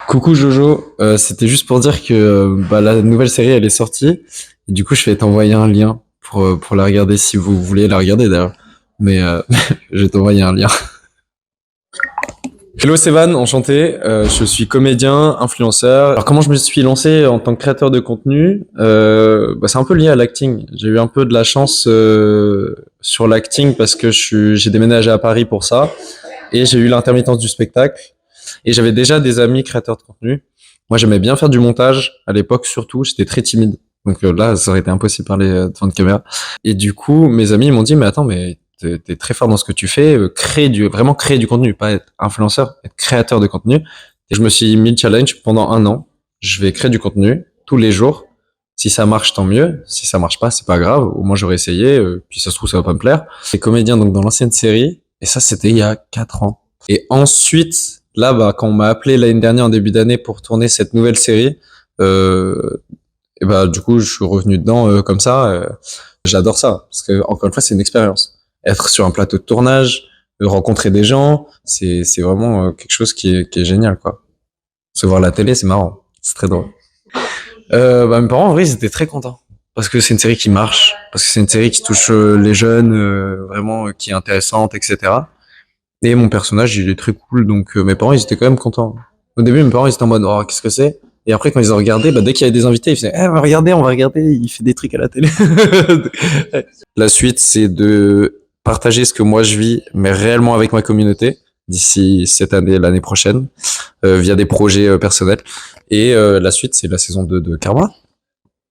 Coucou Jojo, c'était juste pour dire que la nouvelle série elle est sortie et du coup je vais t'envoyer un lien pour la regarder si vous voulez la regarder d'ailleurs. Mais je vais t'envoyer un lien. Hello Sevan, enchanté. Je suis comédien, influenceur. Alors comment je me suis lancé en tant que créateur de contenu c'est un peu lié à l'acting. J'ai eu un peu de la chance sur l'acting parce que j'ai déménagé à Paris pour ça et j'ai eu l'intermittence du spectacle. Et j'avais déjà des amis créateurs de contenu. Moi, j'aimais bien faire du montage. À l'époque, surtout, j'étais très timide. Donc là, ça aurait été impossible de parler devant une caméra. Et du coup, mes amis m'ont dit, mais attends, mais t'es très fort dans ce que tu fais. Vraiment créer du contenu, pas être influenceur, être créateur de contenu. Et je me suis mis le challenge pendant 1 an. Je vais créer du contenu tous les jours. Si ça marche, tant mieux. Si ça marche pas, c'est pas grave. Au moins, j'aurais essayé. Puis ça se trouve, ça va pas me plaire. J'étais comédien donc dans l'ancienne série. Et ça, c'était il y a 4 ans. Et ensuite, là, quand on m'a appelé l'année dernière en début d'année pour tourner cette nouvelle série, et du coup, je suis revenu dedans comme ça. J'adore ça parce que encore une fois, c'est une expérience. Être sur un plateau de tournage, rencontrer des gens, c'est vraiment quelque chose qui est génial, quoi. Se voir la télé, c'est marrant, c'est très drôle. Mes parents, en vrai, ils étaient très contents parce que c'est une série qui marche, parce que c'est une série qui touche les jeunes, vraiment, qui est intéressante, etc. Et mon personnage, il est très cool, donc mes parents, ils étaient quand même contents. Au début, mes parents, ils étaient en mode, oh, qu'est-ce que c'est? Et après, quand ils ont regardé, dès qu'il y avait des invités, ils faisaient, on va regarder, il fait des trucs à la télé. La suite, c'est de partager ce que moi je vis, mais réellement avec ma communauté, d'ici cette année, l'année prochaine, via des projets personnels. Et la suite, c'est la saison 2 de Karma.